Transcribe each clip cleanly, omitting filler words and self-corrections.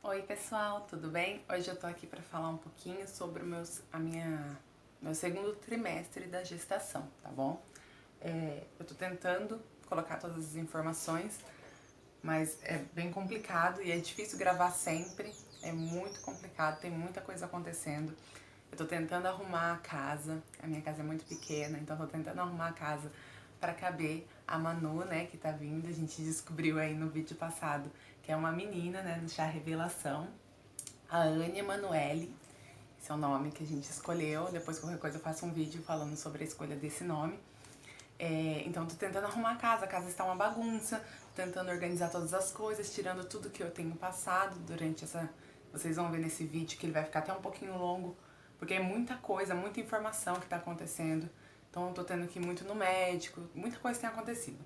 Oi pessoal, tudo bem? Hoje eu tô aqui para falar um pouquinho sobre meu segundo trimestre da gestação, tá bom? Eu tô tentando colocar todas as informações, mas é bem complicado e é difícil gravar sempre, é muito complicado, tem muita coisa acontecendo. Eu tô tentando arrumar a casa, a minha casa é muito pequena, então eu tô tentando arrumar a casa para caber a Manu, né, que tá vindo. A gente descobriu aí no vídeo passado que é uma menina, né, no chá revelação, a Anne Emanuele. Esse é o nome que a gente escolheu. Depois, qualquer coisa, eu faço um vídeo falando sobre a escolha desse nome. Então, tô tentando arrumar a casa está uma bagunça, tô tentando organizar todas as coisas, tirando tudo que eu tenho passado durante essa... Vocês vão ver nesse vídeo que ele vai ficar até um pouquinho longo, porque é muita coisa, muita informação que tá acontecendo. Então, eu tô tendo que ir muito no médico, muita coisa tem acontecido.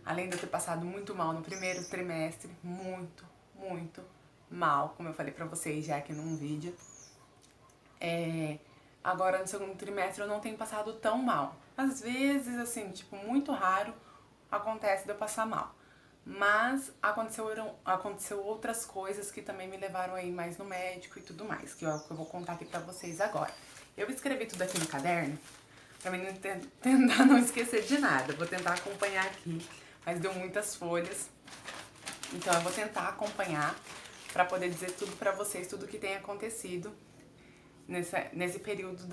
Além de eu ter passado muito mal no primeiro trimestre, muito mal, como eu falei pra vocês já aqui num vídeo. Agora no segundo trimestre eu não tenho passado tão mal. Às vezes, assim, tipo, muito raro acontece de eu passar mal. Mas aconteceu outras coisas que também me levaram aí mais no médico e tudo mais, que é o que eu vou contar aqui pra vocês agora. Eu escrevi tudo aqui no caderno, pra mim tentar não esquecer de nada. Vou tentar acompanhar aqui, mas deu muitas folhas. Então eu vou tentar acompanhar pra poder dizer tudo pra vocês, tudo que tem acontecido nesse período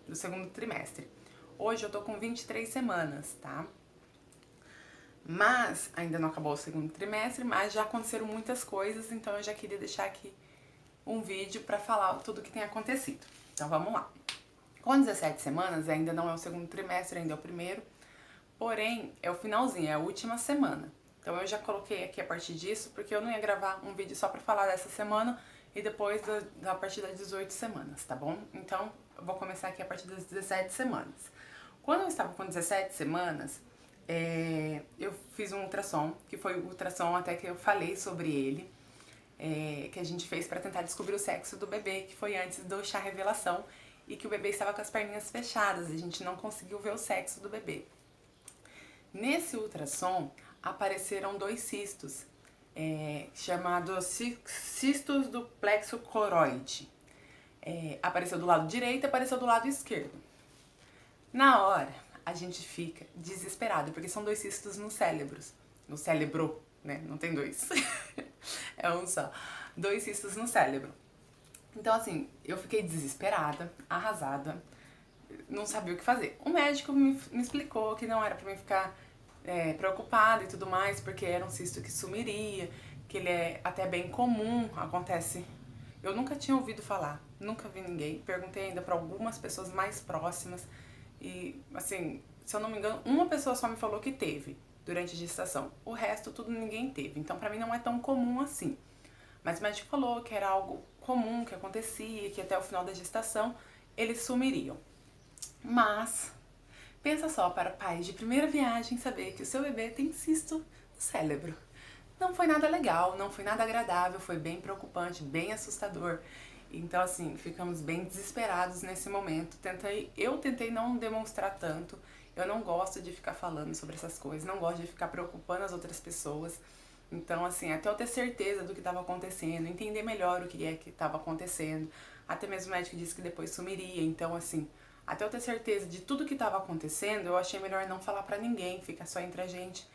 do segundo trimestre. Hoje eu tô com 23 semanas, tá? Mas ainda não acabou o segundo trimestre, mas já aconteceram muitas coisas, então eu já queria deixar aqui um vídeo pra falar tudo que tem acontecido. Então vamos lá. Com 17 semanas, ainda não é o segundo trimestre, ainda é o primeiro, porém é o finalzinho, é a última semana. Então eu já coloquei aqui a partir disso, porque eu não ia gravar um vídeo só pra falar dessa semana e depois a partir das 18 semanas, tá bom? Então eu vou começar aqui a partir das 17 semanas. Quando eu estava com 17 semanas, eu fiz um ultrassom, que foi o ultrassom até que eu falei sobre ele, que a gente fez pra tentar descobrir o sexo do bebê, que foi antes do chá revelação, e que o bebê estava com as perninhas fechadas, a gente não conseguiu ver o sexo do bebê. Nesse ultrassom apareceram 2 cistos, chamados cistos do plexo coroide. Apareceu do lado direito e apareceu do lado esquerdo. Na hora, a gente fica desesperado, porque são 2 cistos no cérebro, né? Não tem 2. É um só. 2 cistos no cérebro. Então, assim, eu fiquei desesperada, arrasada, não sabia o que fazer. O médico me explicou que não era pra mim ficar preocupada e tudo mais, porque era um cisto que sumiria, que ele é até bem comum, acontece. Eu nunca tinha ouvido falar, nunca vi ninguém. Perguntei ainda pra algumas pessoas mais próximas e, assim, se eu não me engano, uma pessoa só me falou que teve durante a gestação. O resto, tudo ninguém teve. Então, pra mim, não é tão comum assim. Mas o médico falou que era algo comum, que acontecia, que até o final da gestação eles sumiriam. Mas, pensa só, para pais de primeira viagem saber que o seu bebê tem cisto no cérebro. Não foi nada legal, não foi nada agradável, foi bem preocupante, bem assustador. Então, assim, ficamos bem desesperados nesse momento. Eu tentei não demonstrar tanto. Eu não gosto de ficar falando sobre essas coisas, não gosto de ficar preocupando as outras pessoas. Então, assim, até eu ter certeza do que estava acontecendo, entender melhor o que é que estava acontecendo. Até mesmo o médico disse que depois sumiria. Então, assim, até eu ter certeza de tudo que estava acontecendo, eu achei melhor não falar pra ninguém, ficar só entre a gente,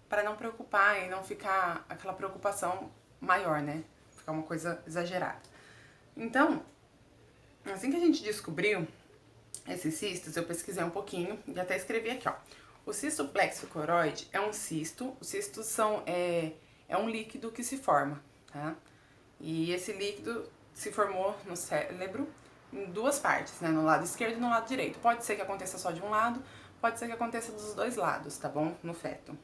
para não preocupar e não ficar aquela preocupação maior, né? Ficar uma coisa exagerada. Então, assim que a gente descobriu esses cistos, eu pesquisei um pouquinho e até escrevi aqui, ó. O cisto plexo-coroide é um cisto, os cistos é um líquido que se forma, tá? E esse líquido se formou no cérebro em 2 partes, né? No lado esquerdo e no lado direito. Pode ser que aconteça só de um lado, pode ser que aconteça dos 2 lados, tá bom? No feto.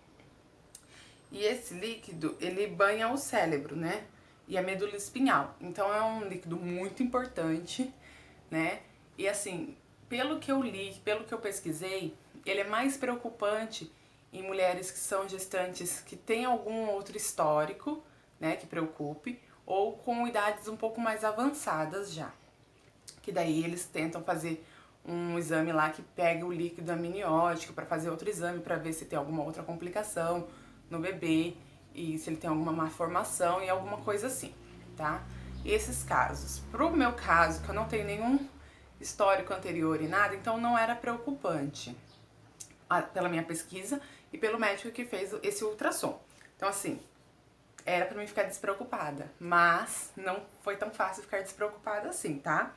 E esse líquido, ele banha o cérebro, né? E a medula espinhal. Então é um líquido muito importante, né? E assim, pelo que eu li, pelo que eu pesquisei, ele é mais preocupante em mulheres que são gestantes que têm algum outro histórico, né, que preocupe, ou com idades um pouco mais avançadas já. Que daí eles tentam fazer um exame lá que pega o líquido amniótico para fazer outro exame para ver se tem alguma outra complicação no bebê e se ele tem alguma malformação e alguma coisa assim. tá? Esses casos. Pro meu caso, que eu não tenho nenhum histórico anterior e nada, então não era preocupante pela minha pesquisa e pelo médico que fez esse ultrassom. Então, assim, era pra mim ficar despreocupada, mas não foi tão fácil ficar despreocupada assim, tá?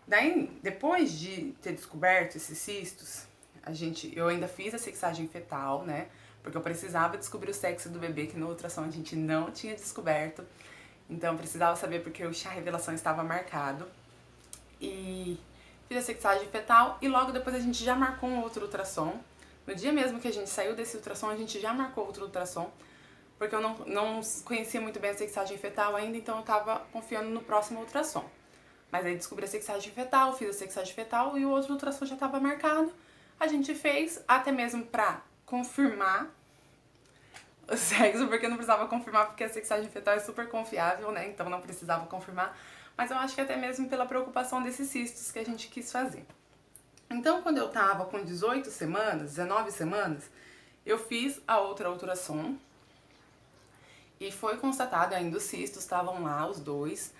Daí, depois de ter descoberto esses cistos, eu ainda fiz a sexagem fetal, né? Porque eu precisava descobrir o sexo do bebê, que no ultrassom a gente não tinha descoberto. Então, eu precisava saber porque o chá revelação estava marcado. E fiz a sexagem fetal e logo depois a gente já marcou um outro ultrassom. No dia mesmo que a gente saiu desse ultrassom, a gente já marcou outro ultrassom. Porque eu não conhecia muito bem a sexagem fetal ainda, então eu tava confiando no próximo ultrassom. Mas aí descobri a sexagem fetal, fiz a sexagem fetal e o outro ultrassom já estava marcado. A gente fez até mesmo pra confirmar o sexo, porque não precisava confirmar, porque a sexagem fetal é super confiável, né? Então não precisava confirmar. Mas eu acho que até mesmo pela preocupação desses cistos que a gente quis fazer. Então, quando eu tava com 18 semanas, 19 semanas, eu fiz a outra ultrassom e foi constatado ainda os cistos, estavam lá os dois.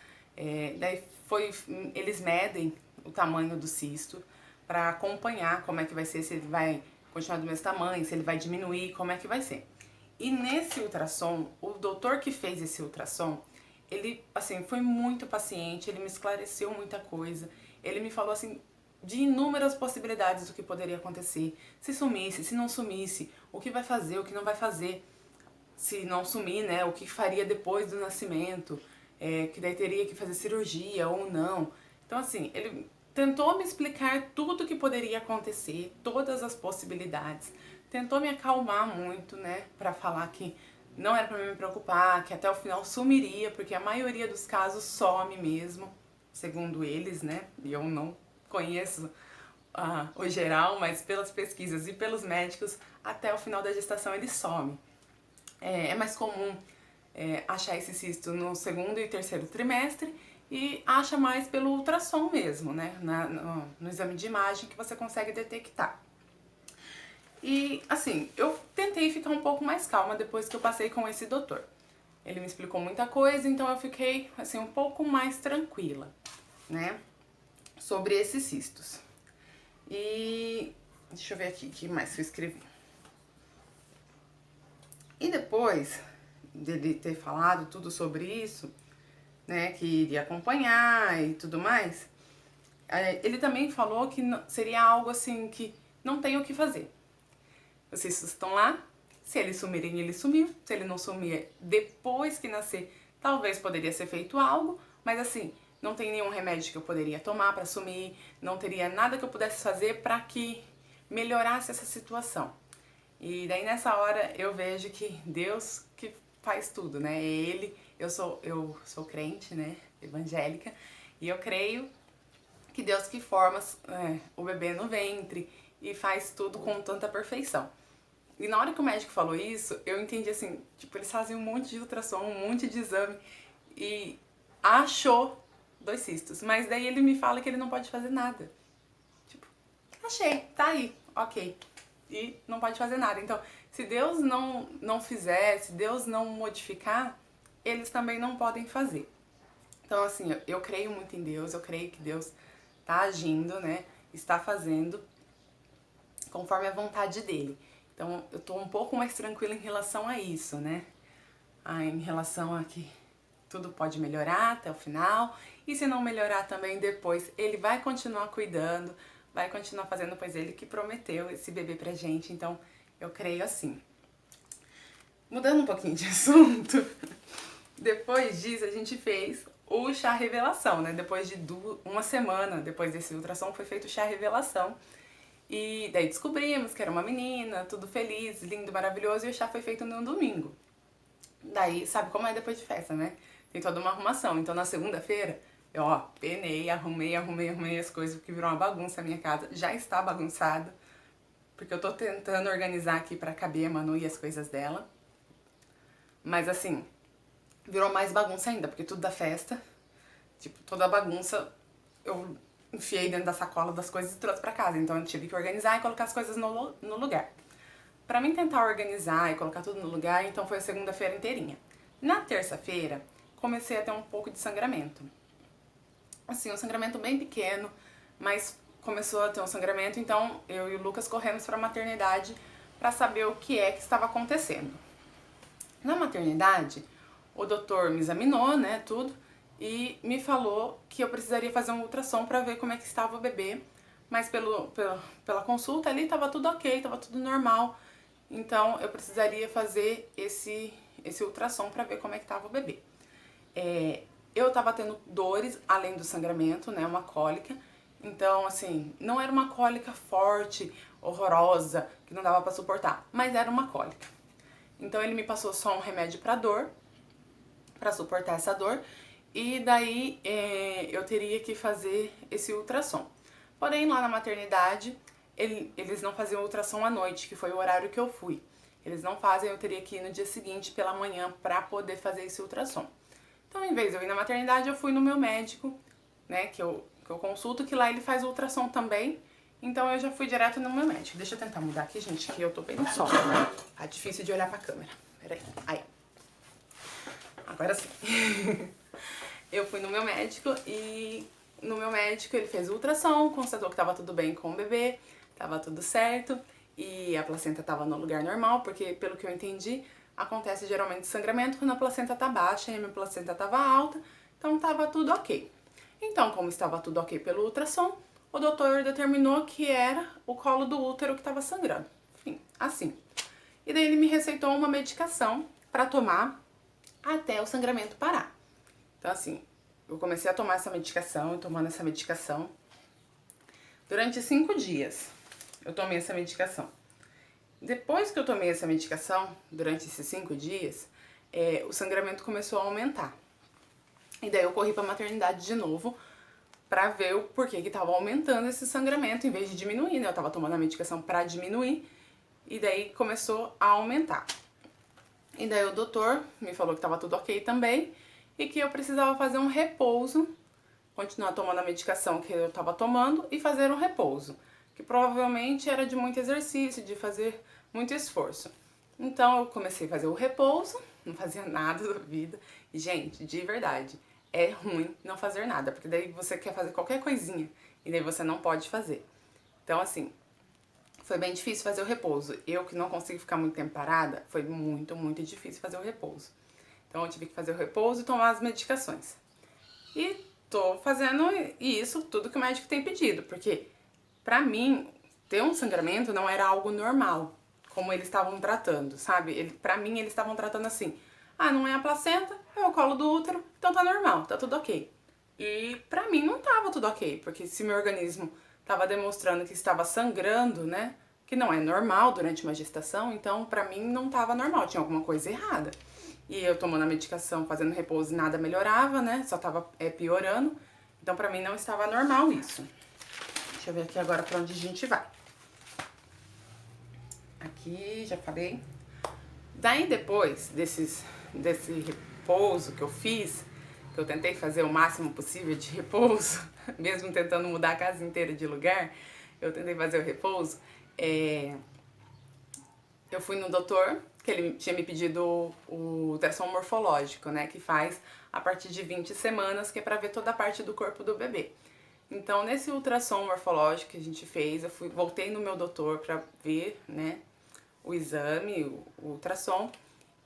Eles medem o tamanho do cisto para acompanhar como é que vai ser, se ele vai continuar do mesmo tamanho, se ele vai diminuir, como é que vai ser. E nesse ultrassom, o doutor que fez esse ultrassom, ele, assim, foi muito paciente, ele me esclareceu muita coisa, ele me falou, assim, de inúmeras possibilidades do que poderia acontecer, se sumisse, se não sumisse, o que vai fazer, o que não vai fazer, se não sumir, né, o que faria depois do nascimento, que daí teria que fazer cirurgia ou não. Então, assim, ele tentou me explicar tudo o que poderia acontecer, todas as possibilidades, tentou me acalmar muito, né, pra falar que não era pra me preocupar, que até o final sumiria, porque a maioria dos casos some mesmo, segundo eles, né, e eu não conheço o geral, mas pelas pesquisas e pelos médicos, até o final da gestação ele some. É mais comum achar esse cisto no segundo e terceiro trimestre e acha mais pelo ultrassom mesmo, né, no exame de imagem que você consegue detectar. E, assim, eu tentei ficar um pouco mais calma depois que eu passei com esse doutor. Ele me explicou muita coisa, então eu fiquei, assim, um pouco mais tranquila, né, sobre esses cistos. E deixa eu ver aqui o que mais eu escrevi. E depois dele ter falado tudo sobre isso, né, que iria acompanhar e tudo mais, ele também falou que seria algo assim que não tem o que fazer. Os cistos estão lá, se eles sumirem, ele sumiu, se ele não sumir depois que nascer, talvez poderia ser feito algo, mas assim, não tem nenhum remédio que eu poderia tomar para sumir, não teria nada que eu pudesse fazer para que melhorasse essa situação. E daí nessa hora eu vejo que Deus que faz tudo, né? Eu sou crente, né? Evangélica, e eu creio que Deus que forma o bebê no ventre e faz tudo com tanta perfeição. E na hora que o médico falou isso, eu entendi assim, tipo, eles fazem um monte de ultrassom, um monte de exame e achou 2 cistos. Mas daí ele me fala que ele não pode fazer nada. Tipo, achei, tá aí, ok. E não pode fazer nada. Então, se Deus não fizer, se Deus não modificar, eles também não podem fazer. Então, assim, eu creio muito em Deus, eu creio que Deus tá agindo, né, está fazendo conforme a vontade dele. Então, eu tô um pouco mais tranquila em relação a isso, né, em relação a que tudo pode melhorar até o final, e se não melhorar também depois, ele vai continuar cuidando, vai continuar fazendo, pois ele que prometeu esse bebê pra gente, então eu creio assim. Mudando um pouquinho de assunto, depois disso a gente fez o chá revelação, né? Depois de uma semana depois desse ultrassom foi feito o chá revelação. E daí descobrimos que era uma menina, tudo feliz, lindo, maravilhoso, e o chá foi feito no domingo. Daí, sabe como é depois de festa, né? Tem toda uma arrumação. Então na segunda-feira, eu penei, arrumei as coisas, porque virou uma bagunça a minha casa. Já está bagunçado, porque eu tô tentando organizar aqui pra caber a Manu e as coisas dela. Mas assim, virou mais bagunça ainda, porque tudo da festa, tipo, toda a bagunça eu enfiei dentro da sacola das coisas e trouxe pra casa. Então eu tive que organizar e colocar as coisas no lugar. Pra mim tentar organizar e colocar tudo no lugar, então foi a segunda-feira inteirinha. Na terça-feira, comecei a ter um pouco de sangramento. Assim, um sangramento bem pequeno, mas começou a ter um sangramento, então eu e o Lucas corremos para a maternidade para saber o que é que estava acontecendo. Na maternidade, o doutor me examinou, né, tudo, e me falou que eu precisaria fazer um ultrassom para ver como é que estava o bebê, mas pela consulta ali estava tudo ok, estava tudo normal, então eu precisaria fazer esse ultrassom para ver como é que estava o bebê. Eu tava tendo dores além do sangramento, né, uma cólica, então assim, não era uma cólica forte, horrorosa, que não dava pra suportar, mas era uma cólica. Então ele me passou só um remédio pra dor, pra suportar essa dor, e daí eu teria que fazer esse ultrassom. Porém, lá na maternidade, eles não faziam ultrassom à noite, que foi o horário que eu fui. Eles não fazem, eu teria que ir no dia seguinte pela manhã pra poder fazer esse ultrassom. Então, em vez de eu ir na maternidade, eu fui no meu médico, né, que eu consulto, que lá ele faz ultrassom também. Então, eu já fui direto no meu médico. Deixa eu tentar mudar aqui, gente, que eu tô bem no sol, né? Tá difícil de olhar pra câmera. Peraí. Aí. Agora sim. Eu fui no meu médico e no meu médico ele fez o ultrassom, constatou que tava tudo bem com o bebê, tava tudo certo e a placenta tava no lugar normal, porque pelo que eu entendi, acontece geralmente sangramento quando a placenta tá baixa e a minha placenta tava alta, então tava tudo ok. Então, como estava tudo ok pelo ultrassom, o doutor determinou que era o colo do útero que estava sangrando. Enfim, assim. E daí ele me receitou uma medicação para tomar até o sangramento parar. Então, assim, eu comecei a tomar essa medicação, tomando essa medicação. Durante 5 dias eu tomei essa medicação. Depois que eu tomei essa medicação, durante esses 5 dias, o sangramento começou a aumentar. E daí eu corri pra maternidade de novo pra ver o porquê que tava aumentando esse sangramento em vez de diminuir, né? Eu tava tomando a medicação pra diminuir e daí começou a aumentar. E daí o doutor me falou que tava tudo ok também e que eu precisava fazer um repouso, continuar tomando a medicação que eu tava tomando e fazer um repouso, que provavelmente era de muito exercício, de fazer muito esforço. Então eu comecei a fazer o repouso, não fazia nada da vida. E, gente, de verdade, é ruim não fazer nada, porque daí você quer fazer qualquer coisinha e daí você não pode fazer. Então, assim, foi bem difícil fazer o repouso. Eu que não consigo ficar muito tempo parada, foi muito, muito difícil fazer o repouso. Então eu tive que fazer o repouso e tomar as medicações. E tô fazendo isso, tudo que o médico tem pedido, porque pra mim, ter um sangramento não era algo normal, como eles estavam tratando, sabe? Pra mim, eles estavam tratando assim, ah, não é a placenta, é o colo do útero, então tá normal, tá tudo ok. E pra mim não tava tudo ok, porque se meu organismo tava demonstrando que estava sangrando, né, que não é normal durante uma gestação, então pra mim não tava normal, tinha alguma coisa errada. E eu tomando a medicação, fazendo repouso, nada melhorava, né, só tava piorando, então pra mim não estava normal isso. Deixa eu ver aqui agora pra onde a gente vai. Aqui, já falei. Daí depois desse repouso que eu fiz, que eu tentei fazer o máximo possível de repouso, mesmo tentando mudar a casa inteira de lugar, eu tentei fazer o repouso, eu fui no doutor, que ele tinha me pedido o ultrassom morfológico, né, que faz a partir de 20 semanas, que é pra ver toda a parte do corpo do bebê. Então, nesse ultrassom morfológico que a gente fez, voltei no meu doutor pra ver, né, o exame, o ultrassom,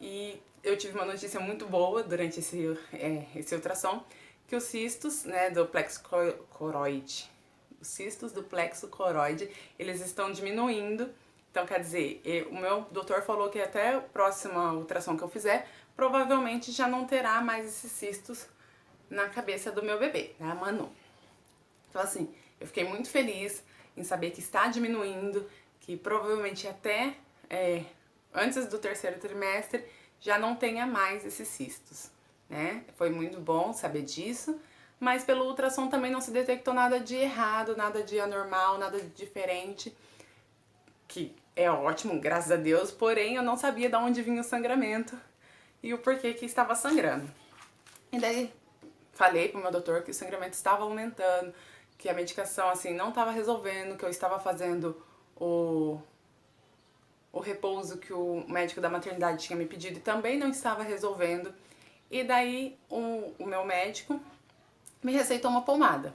e eu tive uma notícia muito boa durante esse ultrassom, que os cistos, né, do plexo coroide, os cistos do plexo coroide, eles estão diminuindo. Então, quer dizer, o meu doutor falou que até a próxima ultrassom que eu fizer, provavelmente já não terá mais esses cistos na cabeça do meu bebê, né, a Manu. Então, assim, eu fiquei muito feliz em saber que está diminuindo, que provavelmente até antes do 3º trimestre já não tenha mais esses cistos, né? Foi muito bom saber disso, mas pelo ultrassom também não se detectou nada de errado, nada de anormal, nada de diferente, que é ótimo, graças a Deus, porém eu não sabia de onde vinha o sangramento e o porquê que estava sangrando. E daí falei pro meu doutor que o sangramento estava aumentando, que a medicação assim não estava resolvendo, que eu estava fazendo o repouso que o médico da maternidade tinha me pedido e também não estava resolvendo. E daí o meu médico me receitou uma pomada.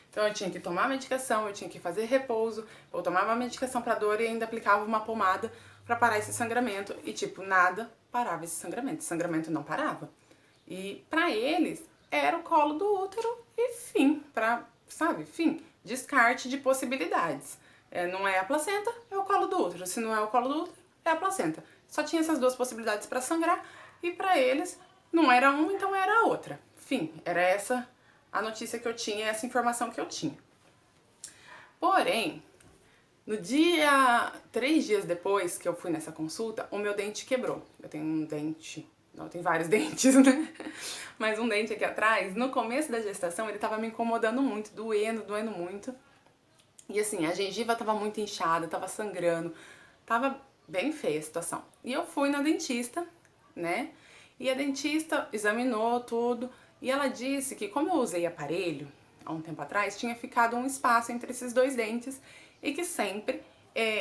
Então eu tinha que tomar medicação, eu tinha que fazer repouso, eu tomava a medicação pra dor e ainda aplicava uma pomada pra parar esse sangramento. E tipo, nada parava esse sangramento não parava. E pra eles era o colo do útero e fim, fim, descarte de possibilidades. Não é a placenta, é o colo do útero. Se não é o colo do útero, é a placenta. Só tinha essas duas possibilidades pra sangrar e pra eles não era uma, então era a outra. Fim, era essa a notícia que eu tinha, essa informação que eu tinha. Porém, no dia, 3 dias depois que eu fui nessa consulta, o meu dente quebrou. Eu tenho um dente, não, eu tenho vários dentes, né? Mas um dente aqui atrás, no começo da gestação, ele tava me incomodando muito, doendo muito. E assim, a gengiva tava muito inchada, tava sangrando, tava bem feia a situação. E eu fui na dentista, né? E a dentista examinou tudo e ela disse que como eu usei aparelho há um tempo atrás, tinha ficado um espaço entre esses dois dentes e que sempre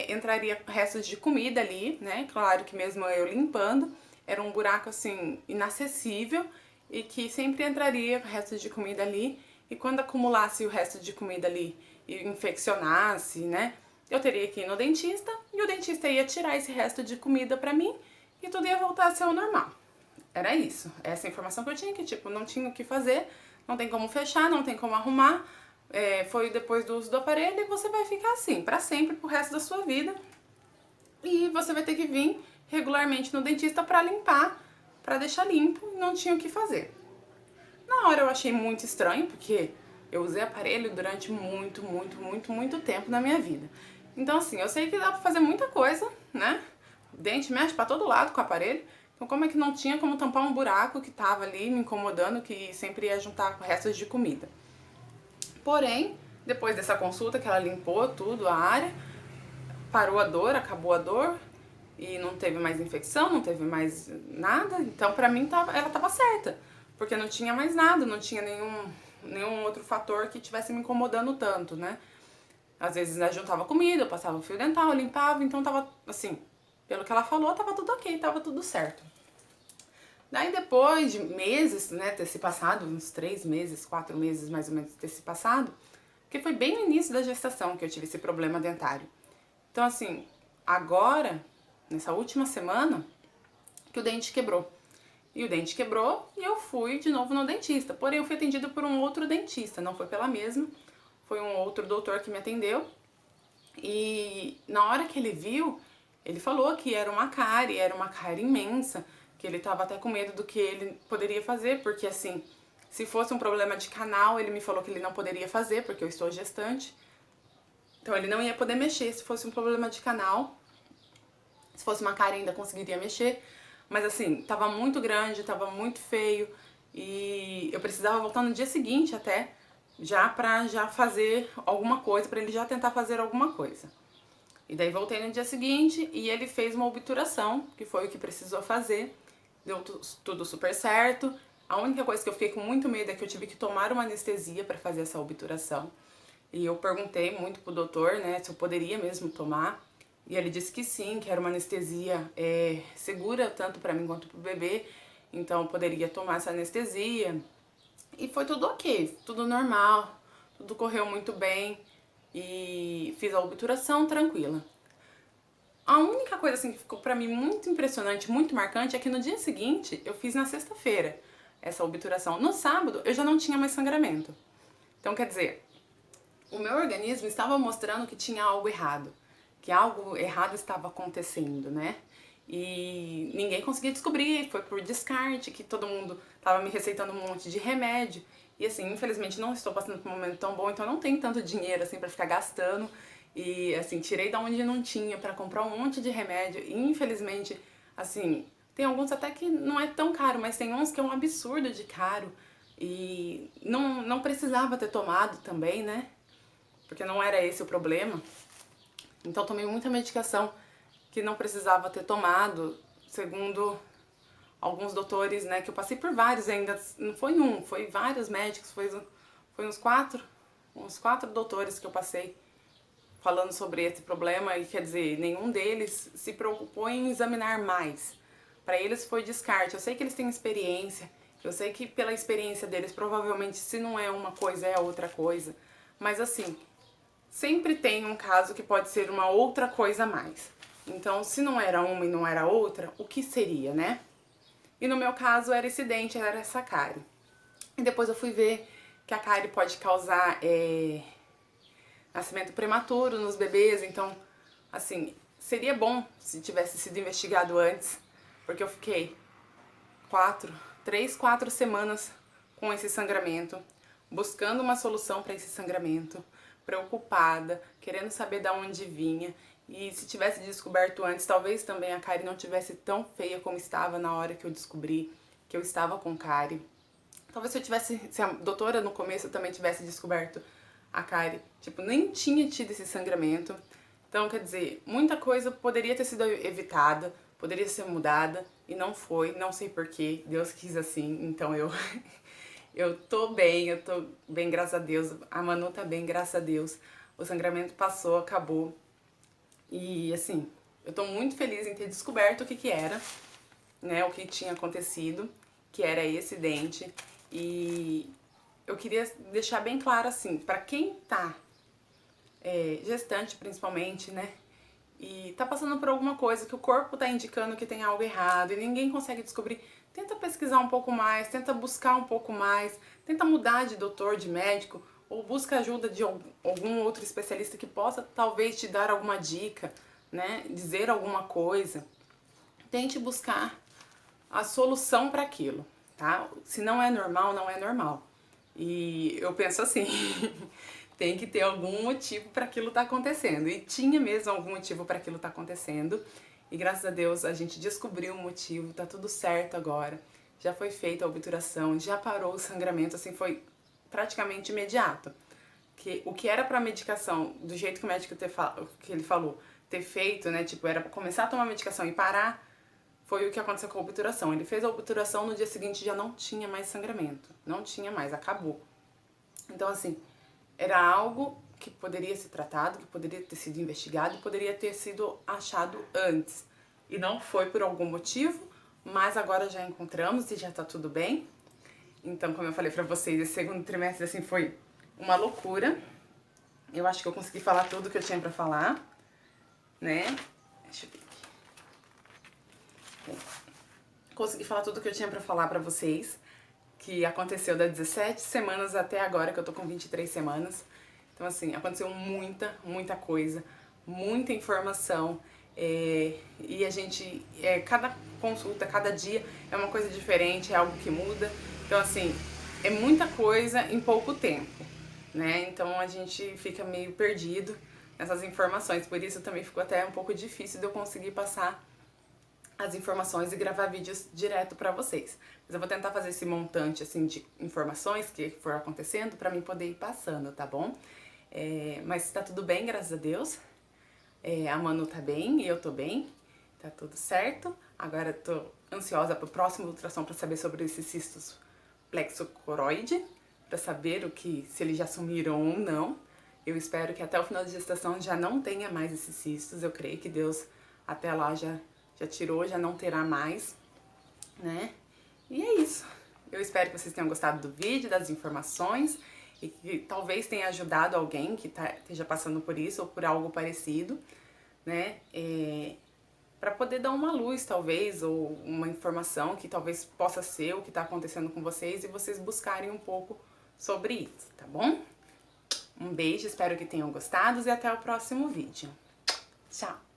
entraria restos de comida ali, né? Claro que mesmo eu limpando, era um buraco assim inacessível e que sempre entraria restos de comida ali e quando acumulasse o resto de comida ali e infeccionasse, né? Eu teria que ir no dentista e o dentista ia tirar esse resto de comida pra mim e tudo ia voltar a ser o normal. Era isso, essa informação que eu tinha, que tipo, não tinha o que fazer, não tem como fechar, não tem como arrumar, foi depois do uso do aparelho e você vai ficar assim, pra sempre, pro resto da sua vida. E você vai ter que vir regularmente no dentista pra limpar, pra deixar limpo, e não tinha o que fazer. Na hora eu achei muito estranho, porque eu usei aparelho durante muito tempo na minha vida. Então assim, eu sei que dá pra fazer muita coisa, né? O dente mexe pra todo lado com o aparelho. Então como é que não tinha como tampar um buraco que tava ali me incomodando, que sempre ia juntar com restos de comida. Porém, depois dessa consulta que ela limpou tudo, a área, parou a dor, acabou a dor e não teve mais infecção, não teve mais nada. Então pra mim ela tava certa, porque não tinha mais nada, não tinha nenhum outro fator que tivesse me incomodando tanto, né? Às vezes né, juntava comida, eu passava o fio dental, eu limpava, então tava assim, pelo que ela falou, tava tudo ok, tava tudo certo. Daí depois de meses, né, ter se passado, uns 3 meses, 4 meses mais ou menos ter se passado, porque foi bem no início da gestação que eu tive esse problema dentário. Então assim, agora, nessa última semana, que o dente quebrou. E o dente quebrou e eu fui de novo no dentista. Porém, eu fui atendida por um outro dentista, não foi pela mesma. Foi um outro doutor que me atendeu. E na hora que ele viu, ele falou que era uma cárie imensa, que ele tava até com medo do que ele poderia fazer, porque assim, se fosse um problema de canal, ele me falou que ele não poderia fazer, porque eu estou gestante. Então ele não ia poder mexer se fosse um problema de canal. Se fosse uma cárie ainda conseguiria mexer, mas assim, tava muito grande, tava muito feio e eu precisava voltar no dia seguinte até, já pra já fazer alguma coisa, pra ele já tentar fazer alguma coisa. E daí voltei no dia seguinte e ele fez uma obturação, que foi o que precisou fazer, deu tudo super certo. A única coisa que eu fiquei com muito medo é que eu tive que tomar uma anestesia pra fazer essa obturação. E eu perguntei muito pro doutor, né, se eu poderia mesmo tomar. E ele disse que sim, que era uma anestesia segura tanto pra mim quanto pro bebê. Então eu poderia tomar essa anestesia. E foi tudo ok, tudo normal, tudo correu muito bem. E fiz a obturação tranquila. A única coisa assim que ficou pra mim muito impressionante, muito marcante, é que no dia seguinte, eu fiz na sexta-feira essa obturação. No sábado, eu já não tinha mais sangramento. Então quer dizer, o meu organismo estava mostrando que tinha algo errado, que algo errado estava acontecendo, né? E ninguém conseguia descobrir, foi por descarte, que todo mundo estava me receitando um monte de remédio. E assim, infelizmente não estou passando por um momento tão bom, então não tenho tanto dinheiro assim para ficar gastando. E assim, tirei da onde não tinha para comprar um monte de remédio. E infelizmente, assim, tem alguns até que não é tão caro, mas tem uns que é um absurdo de caro. E não precisava ter tomado também, né? Porque não era esse o problema. Então tomei muita medicação que não precisava ter tomado, segundo alguns doutores, né, que eu passei por vários ainda, não foi um, foi vários médicos, foi uns quatro doutores que eu passei falando sobre esse problema e quer dizer, nenhum deles se preocupou em examinar mais. Para eles foi descarte. Eu sei que eles têm experiência, Eu sei que pela experiência deles, provavelmente se não é uma coisa, é outra coisa. Mas assim, sempre tem um caso que pode ser uma outra coisa a mais. Então, se não era uma e não era outra, o que seria, né? E no meu caso era esse dente, era essa cárie. E depois eu fui ver que a cárie pode causar nascimento prematuro nos bebês. Então, assim, seria bom se tivesse sido investigado antes, porque eu fiquei 3, 4 semanas com esse sangramento, buscando uma solução para esse sangramento, preocupada, querendo saber de onde vinha. E se tivesse descoberto antes, talvez também a cárie não tivesse tão feia como estava na hora que eu descobri que eu estava com cárie. Talvez se a doutora no começo também tivesse descoberto a cárie, tipo, nem tinha tido esse sangramento. Então, quer dizer, muita coisa poderia ter sido evitada, poderia ser mudada, e não foi, não sei porquê, Deus quis assim, então eu tô bem, graças a Deus, a Manu tá bem, graças a Deus, o sangramento passou, acabou, e assim, eu tô muito feliz em ter descoberto o que era, né, o que tinha acontecido, que era esse dente, e eu queria deixar bem claro assim, pra quem tá gestante principalmente, né, e tá passando por alguma coisa que o corpo tá indicando que tem algo errado e ninguém consegue descobrir, tenta pesquisar um pouco mais, tenta buscar um pouco mais, tenta mudar de doutor, de médico, ou busca ajuda de algum outro especialista que possa talvez te dar alguma dica, né, dizer alguma coisa. Tente buscar a solução para aquilo, tá? Se não é normal, não é normal. E eu penso assim, tem que ter algum motivo para aquilo estar acontecendo. E tinha mesmo algum motivo para aquilo estar acontecendo. E graças a Deus a gente descobriu o motivo, tá tudo certo agora. Já foi feita a obturação, já parou o sangramento, assim, foi praticamente imediato. O que era pra medicação, do jeito que o médico que ele falou, ter feito, né, tipo, era pra começar a tomar medicação e parar, foi o que aconteceu com a obturação. Ele fez a obturação, no dia seguinte já não tinha mais sangramento. Não tinha mais, acabou. Então, assim, era algo que poderia ser tratado, que poderia ter sido investigado, poderia ter sido achado antes. E não foi por algum motivo, mas agora já encontramos e já tá tudo bem. Então, como eu falei pra vocês, esse segundo trimestre, assim, foi uma loucura. Eu acho que eu consegui falar tudo que eu tinha pra falar, né? Deixa eu ver aqui. Consegui falar tudo que eu tinha pra falar pra vocês, que aconteceu das 17 semanas até agora, que eu tô com 23 semanas. Então, assim, aconteceu muita coisa, muita informação. E a gente, cada consulta, cada dia é uma coisa diferente, é algo que muda. Então, assim, é muita coisa em pouco tempo, né? Então a gente fica meio perdido nessas informações. Por isso também ficou até um pouco difícil de eu conseguir passar as informações e gravar vídeos direto pra vocês. Mas eu vou tentar fazer esse montante, assim, de informações que for acontecendo pra mim poder ir passando, tá bom? Mas tá tudo bem, graças a Deus. A Manu tá bem e eu tô bem. Tá tudo certo. Agora eu tô ansiosa pro próximo ultrassom pra saber sobre esses cistos plexocoroide, pra saber se eles já sumiram ou não. Eu espero que até o final da gestação já não tenha mais esses cistos. Eu creio que Deus até lá já tirou, já não terá mais, né? E é isso. Eu espero que vocês tenham gostado do vídeo, das informações e que talvez tenha ajudado alguém que esteja passando por isso ou por algo parecido, né? Para poder dar uma luz, talvez, ou uma informação que talvez possa ser o que está acontecendo com vocês e vocês buscarem um pouco sobre isso, tá bom? Um beijo, espero que tenham gostado e até o próximo vídeo. Tchau!